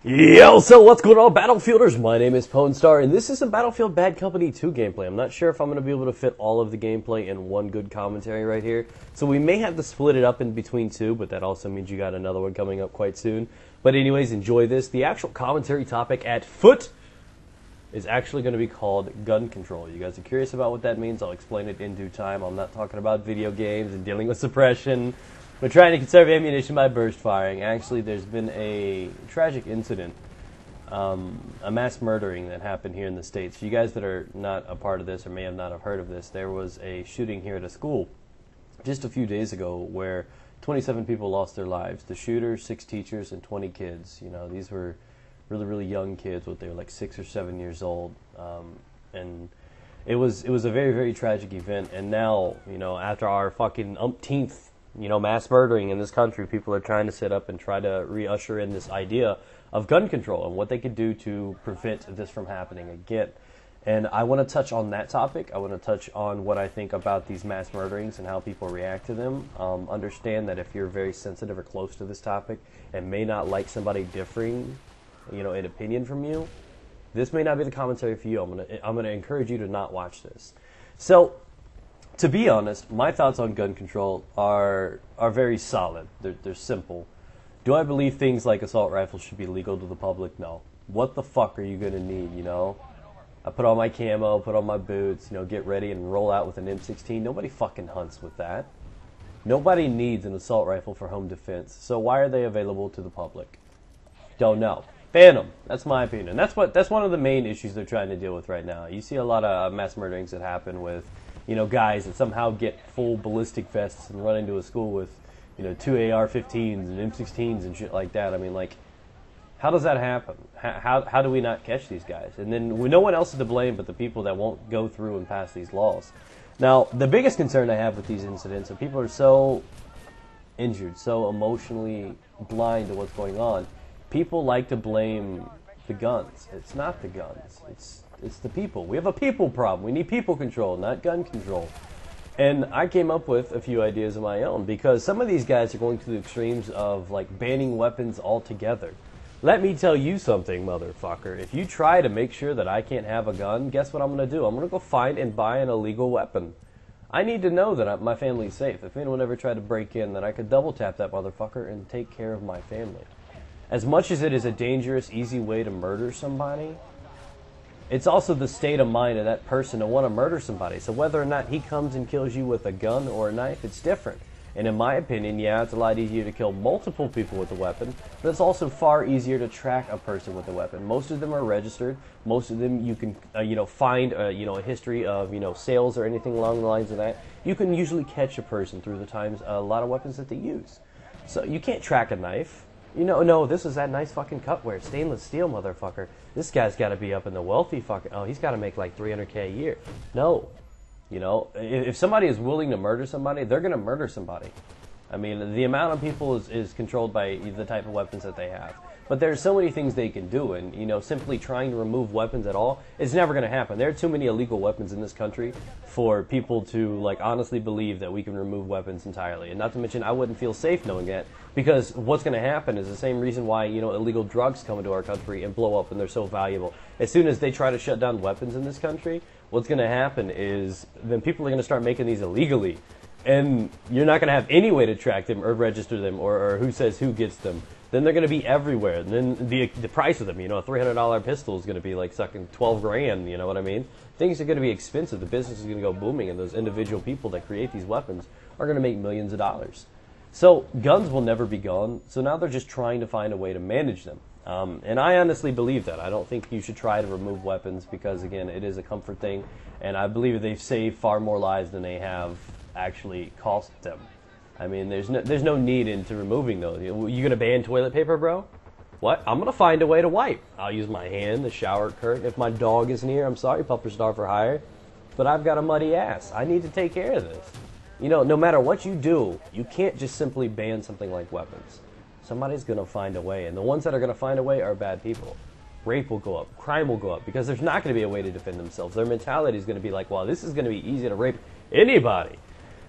Yo, so what's going on, Battlefielders? My name is Pwnstar, and this is a Battlefield Bad Company 2 gameplay. I'm not sure if I'm going to be able to fit all of the gameplay in one good commentary right here, so we may have to split it up in between two, but that also means you got another one coming up quite soon. But anyways, enjoy this. The actual commentary topic at foot is actually going to be called gun control. You guys are curious about what that means? I'll explain it in due time. I'm not talking about video games and dealing with suppression. We're trying to conserve ammunition by burst firing. Actually, there's been a tragic incident, a mass murdering that happened here in the States. For you guys that are not a part of this or may have not have heard of this, there was a shooting here at a school just a few days ago where 27 people lost their lives. The shooters, 6 teachers, and 20 kids. You know, these were really, really young kids. They were like 6 or 7 years old, and it was a very, very tragic event. And now, you know, after our fucking umpteenth mass murdering in this country, people are trying to sit up and try to re-usher in this idea of gun control and what they could do to prevent this from happening again. And I want to touch on that topic. I want to touch on what I think about these mass murderings and how people react to them. Understand that if you're very sensitive or close to this topic and may not like somebody differing, in opinion from you, this may not be the commentary for you. I'm gonna encourage you to not watch this. So, to be honest, my thoughts on gun control are very solid. They're simple. Do I believe things like assault rifles should be legal to the public? No. What the fuck are you going to need, I put on my camo, put on my boots, get ready and roll out with an M16. Nobody fucking hunts with that. Nobody needs an assault rifle for home defense. So why are they available to the public? Don't know. Ban them. That's my opinion. That's one of the main issues they're trying to deal with right now. You see a lot of mass murderings that happen with guys that somehow get full ballistic vests and run into a school with, 2 AR-15s and M16s and shit like that. I mean, like, how does that happen? How do we not catch these guys? And then no one else is to blame but the people that won't go through and pass these laws. Now, the biggest concern I have with these incidents, and people are so injured, so emotionally blind to what's going on, people like to blame the guns. It's not the guns. It's the people. We have a people problem. We need people control, not gun control. And I came up with a few ideas of my own because some of these guys are going to the extremes of like banning weapons altogether. Let me tell you something, motherfucker. If you try to make sure that I can't have a gun, guess what I'm going to do? I'm going to go find and buy an illegal weapon. I need to know that my family's safe. If anyone ever tried to break in, then I could double tap that motherfucker and take care of my family. As much as it is a dangerous, easy way to murder somebody, it's also the state of mind of that person to want to murder somebody. So whether or not he comes and kills you with a gun or a knife, it's different. And in my opinion, yeah, it's a lot easier to kill multiple people with a weapon, but it's also far easier to track a person with a weapon. Most of them are registered. Most of them you can, find, a history of, sales or anything along the lines of that. You can usually catch a person through the times a lot of weapons that they use. So you can't track a knife. No, this is that nice fucking cutware. Stainless steel, motherfucker. This guy's got to be up in the wealthy fucking... Oh, he's got to make like $300K a year. No. If somebody is willing to murder somebody, they're going to murder somebody. I mean, the amount of people is controlled by the type of weapons that they have. But there's so many things they can do, and, simply trying to remove weapons at all is never going to happen. There are too many illegal weapons in this country for people to, honestly believe that we can remove weapons entirely. And not to mention, I wouldn't feel safe knowing that, because what's going to happen is the same reason why, illegal drugs come into our country and blow up and they're so valuable. As soon as they try to shut down weapons in this country, what's going to happen is then people are going to start making these illegally. And you're not going to have any way to track them or register them or who says who gets them. Then they're going to be everywhere. And then the price of them, a $300 pistol is going to be like sucking 12 grand, you know what I mean? Things are going to be expensive. The business is going to go booming, and those individual people that create these weapons are going to make millions of dollars. So guns will never be gone. So now they're just trying to find a way to manage them. And I honestly believe that. I don't think you should try to remove weapons because, again, it is a comfort thing. And I believe they've saved far more lives than they have actually cost them. I mean, there's no need into removing those. You gonna ban toilet paper, bro? What? I'm gonna find a way to wipe. I'll use my hand, the shower curtain. If my dog is near, I'm sorry, Pupper Star for hire, but I've got a muddy ass. I need to take care of this. No matter what you do, you can't just simply ban something like weapons. Somebody's gonna find a way, and the ones that are gonna find a way are bad people. Rape will go up, crime will go up, because there's not gonna be a way to defend themselves. Their mentality is gonna be like, well, this is gonna be easy to rape anybody.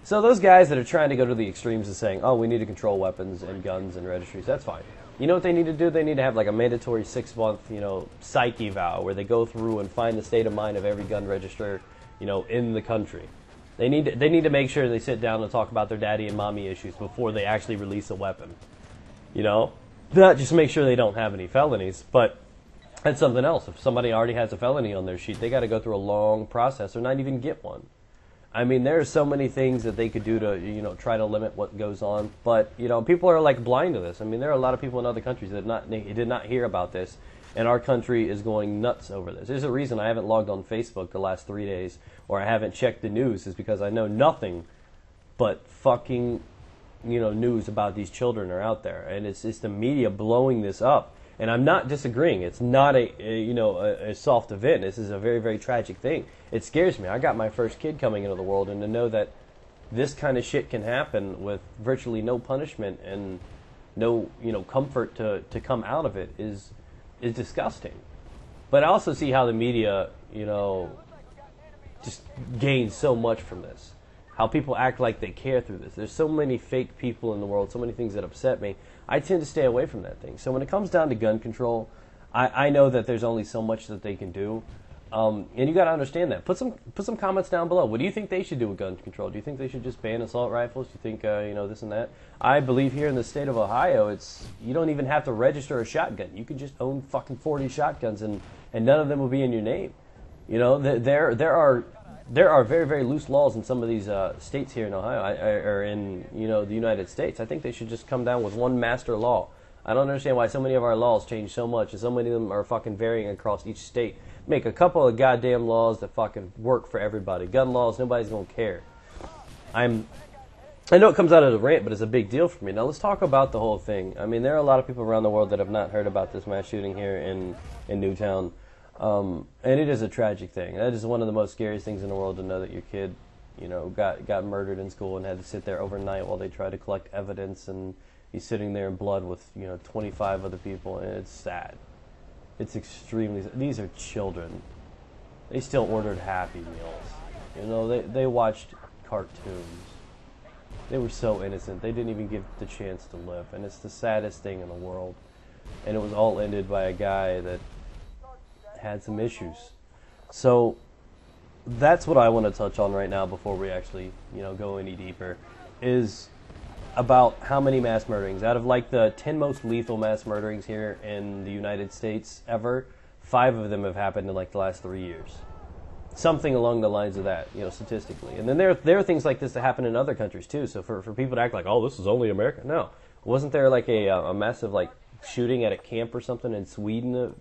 So those guys that are trying to go to the extremes of saying, oh, we need to control weapons and guns and registries, that's fine. You know what they need to do? They need to have like a mandatory 6-month, psych eval where they go through and find the state of mind of every gun registrar, in the country. They need to make sure they sit down and talk about their daddy and mommy issues before they actually release a weapon. Not just make sure they don't have any felonies, but that's something else. If somebody already has a felony on their sheet, they got to go through a long process or not even get one. I mean, there are so many things that they could do to, try to limit what goes on. But, people are like blind to this. I mean, there are a lot of people in other countries that did not hear about this. And our country is going nuts over this. There's a reason I haven't logged on Facebook the last 3 days, or I haven't checked the news, is because I know nothing but fucking, news about these children are out there. And it's the media blowing this up. And I'm not disagreeing. It's not a soft event. This is a very, very tragic thing. It scares me. I got my first kid coming into the world, and to know that this kind of shit can happen with virtually no punishment and no, comfort to come out of it is disgusting. But I also see how the media, just gains so much from this. How people act like they care through this. There's so many fake people in the world, so many things that upset me. I tend to stay away from that thing. So when it comes down to gun control, I know that there's only so much that they can do. And you got to understand that. Put some comments down below. What do you think they should do with gun control? Do you think they should just ban assault rifles? Do you think, this and that? I believe here in the state of Ohio, you don't even have to register a shotgun. You can just own fucking 40 shotguns, and none of them will be in your name. There are very, very loose laws in some of these states here in Ohio, or in the United States. I think they should just come down with one master law. I don't understand why so many of our laws change so much, and so many of them are fucking varying across each state. Make a couple of goddamn laws that fucking work for everybody. Gun laws, nobody's gonna care. I know it comes out of a rant, but it's a big deal for me. Now let's talk about the whole thing. I mean, there are a lot of people around the world that have not heard about this mass shooting here in Newtown. And it is a tragic thing. That is one of the most scariest things in the world, to know that your kid, got murdered in school and had to sit there overnight while they tried to collect evidence, and he's sitting there in blood with, 25 other people, and it's sad. It's extremely sad. These are children. They still ordered Happy Meals. They watched cartoons. They were so innocent. They didn't even give the chance to live, and it's the saddest thing in the world. And it was all ended by a guy that had some issues. So that's what I want to touch on right now before we actually, go any deeper, is about how many mass murderings. Out of like the 10 most lethal mass murderings here in the United States ever, 5 of them have happened in like the last 3 years. Something along the lines of that, statistically. And then there are things like this that happen in other countries too. So for people to act like, oh, this is only America. No. Wasn't there like a massive like shooting at a camp or something in Sweden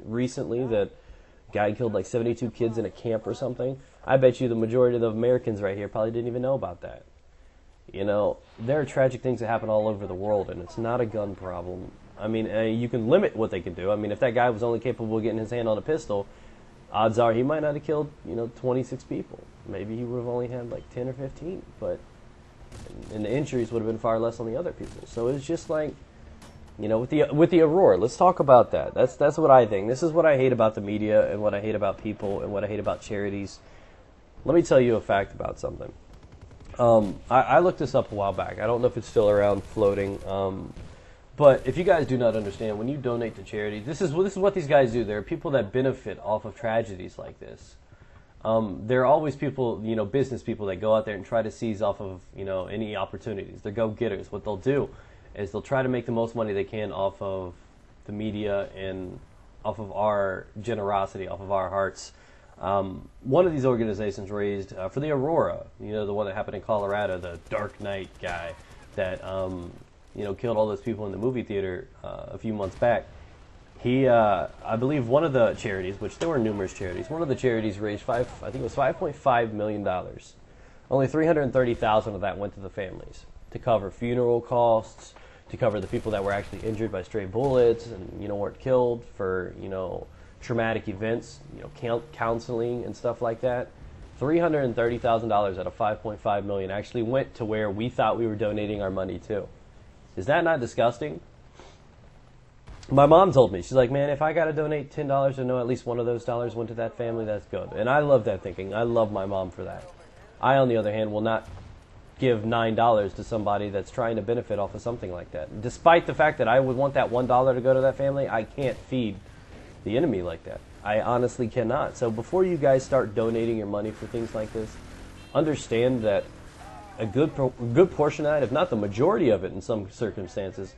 recently, that guy killed like 72 kids in a camp or something? I bet you the majority of the Americans right here probably didn't even know about that. There are tragic things that happen all over the world, and it's not a gun problem. I mean, you can limit what they can do. I mean, if that guy was only capable of getting his hand on a pistol, odds are he might not have killed, 26 people. Maybe he would have only had like 10 or 15, but and the injuries would have been far less on the other people. So it's just like, with the Aurora, let's talk about that. That's what I think. This is what I hate about the media, and what I hate about people, and what I hate about charities. Let me tell you a fact about something. I looked this up a while back. I don't know if it's still around floating. But if you guys do not understand, when you donate to charity, this is what these guys do. There are people that benefit off of tragedies like this. There are always people, business people that go out there and try to seize off of, any opportunities. They're go-getters. What they'll do is they'll try to make the most money they can off of the media and off of our generosity, off of our hearts. One of these organizations raised for the Aurora, the one that happened in Colorado, the Dark Knight guy that killed all those people in the movie theater a few months back. He, I believe, one of the charities, which there were numerous charities, one of the charities raised $5.5 million. Only $330,000 of that went to the families to cover funeral costs, to cover the people that were actually injured by stray bullets and weren't killed, for traumatic events, counseling and stuff like that. $330,000 out of $5.5 million actually went to where we thought we were donating our money to. Is that not disgusting? My mom told me, she's like, man, if I got to donate $10 to know at least one of those dollars went to that family, that's good. And I love that thinking. I love my mom for that. I, on the other hand, will not give $9 to somebody that's trying to benefit off of something like that. Despite the fact that I would want that $1 to go to that family, I can't feed the enemy like that. I honestly cannot. So before you guys start donating your money for things like this, understand that a good portion of that, if not the majority of it in some circumstances,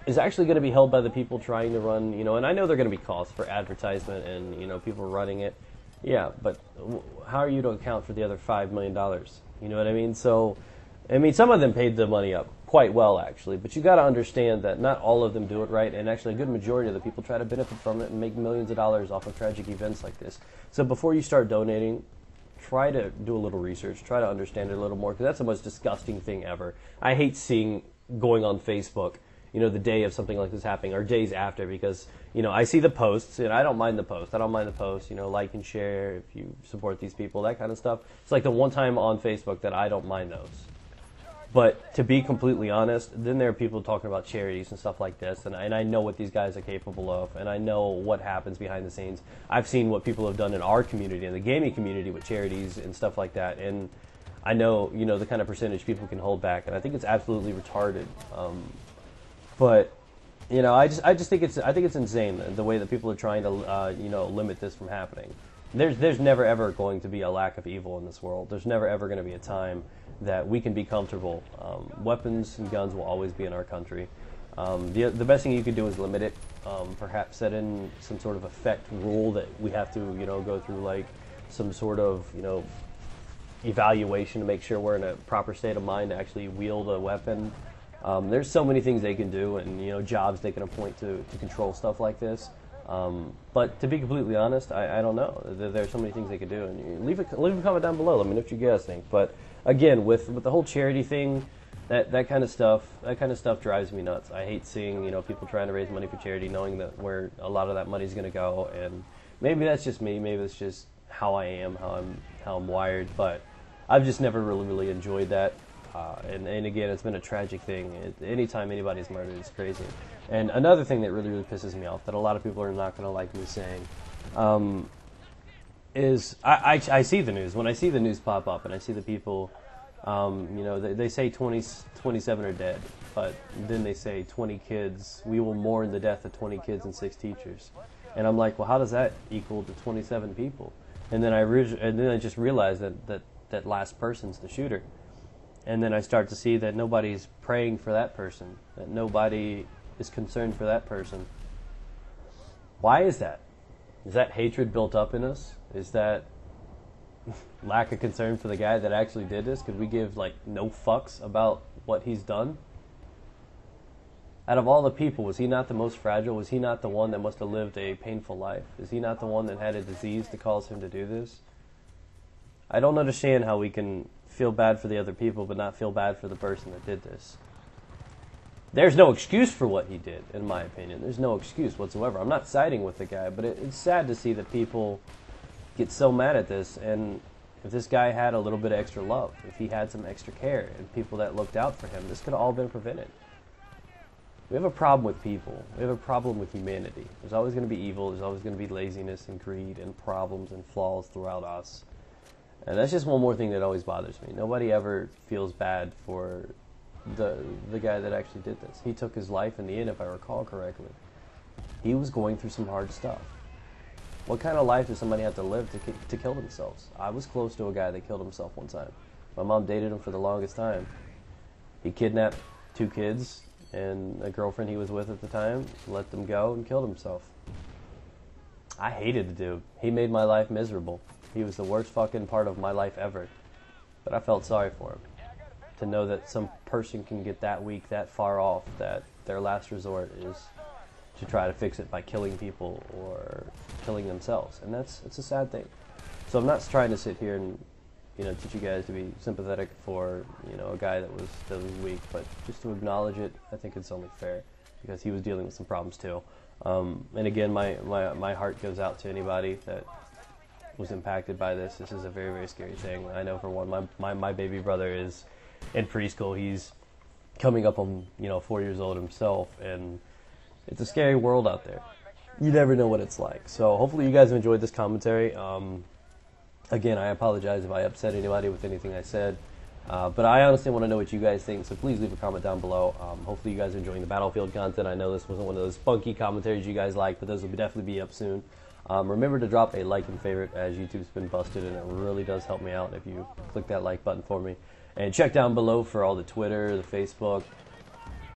is actually going to be held by the people trying to run, and I know there are going to be costs for advertisement and, people running it. Yeah, but how are you to account for the other $5 million? You know what I mean? So, some of them paid the money up quite well, actually, but you got to understand that not all of them do it right, and actually a good majority of the people try to benefit from it and make millions of dollars off of tragic events like this. So before you start donating, try to do a little research, try to understand it a little more, because that's the most disgusting thing ever. I hate seeing going on Facebook, the day of something like this happening, or days after, because, I see the posts, and I don't mind the post. I don't mind the post, like and share if you support these people, that kind of stuff. It's like the one time on Facebook that I don't mind those. But to be completely honest, then there are people talking about charities and stuff like this, and I know what these guys are capable of, and I know what happens behind the scenes. I've seen what people have done in our community, in the gaming community, with charities and stuff like that, and I know, the kind of percentage people can hold back, and I think it's absolutely retarded. But I just think it's insane the way that people are trying to limit this from happening. There's never ever going to be a lack of evil in this world. There's never ever going to be a time that we can be comfortable. Weapons and guns will always be in our country. The best thing you can do is limit it. Perhaps set in some sort of effect rule that we have to go through, like some sort of evaluation to make sure we're in a proper state of mind to actually wield a weapon. There's so many things they can do, and jobs they can appoint to control stuff like this. But to be completely honest, I don't know. There's so many things they could do, and leave a comment down below. Let me know what you guys think. But again, with the whole charity thing, that kind of stuff drives me nuts. I hate seeing people trying to raise money for charity, knowing that where a lot of that money is going to go. And maybe that's just me. Maybe it's just how I am, how I'm wired. But I've just never really enjoyed that. And again, it's been a tragic thing. Anytime anybody's murdered, it's crazy. And another thing that really pisses me off, that a lot of people are not going to like me saying, is I see the news. When I see the news pop up and I see the people, they say 27 are dead, but then they say 20 kids, we will mourn the death of 20 kids and 6 teachers. And I'm like, well, how does that equal to 27 people? And then I just realized that last person's the shooter. And then I start to see that nobody's praying for that person, that nobody is concerned for that person. Why is that? Is that hatred built up in us? Is that lack of concern for the guy that actually did this? Could we give, no fucks about what he's done? Out of all the people, was he not the most fragile? Was he not the one that must have lived a painful life? Is he not the one that had a disease that caused him to do this? I don't understand how we can feel bad for the other people but not feel bad for the person that did this. There's no excuse for what he did, in my opinion. There's no excuse whatsoever. I'm not siding with the guy, but it's sad to see that people get so mad at this. And if this guy had a little bit of extra love, if he had some extra care and people that looked out for him, this could have all been prevented. We have a problem with people. We have a problem with humanity. There's always going to be evil. There's always going to be laziness and greed and problems and flaws throughout us. And that's just one more thing that always bothers me. Nobody ever feels bad for the guy that actually did this. He took his life in the end, if I recall correctly. He was going through some hard stuff. What kind of life does somebody have to live to kill themselves? I was close to a guy that killed himself one time. My mom dated him for the longest time. He kidnapped 2 kids and a girlfriend he was with at the time, let them go, and killed himself. I hated the dude. He made my life miserable. He was the worst fucking part of my life ever. But I felt sorry for him. To know that some person can get that weak, that far off, that their last resort is to try to fix it by killing people or killing themselves. And it's a sad thing. So I'm not trying to sit here and teach you guys to be sympathetic for a guy that was weak, but just to acknowledge it, I think it's only fair, because he was dealing with some problems too. And again, my heart goes out to anybody that was impacted by this. This is a very, very scary thing. I know, for one, my baby brother is in preschool. He's coming up on 4 years old himself, and it's a scary world out there. You never know what it's like. So hopefully you guys have enjoyed this commentary. Again, I apologize if I upset anybody with anything I said. But I honestly want to know what you guys think, so please leave a comment down below. Hopefully you guys are enjoying the Battlefield content. I know this wasn't one of those funky commentaries you guys like, but those will definitely be up soon. Remember to drop a like and favorite, as YouTube's been busted, and it really does help me out if you click that like button for me. And check down below for all the Twitter, the Facebook,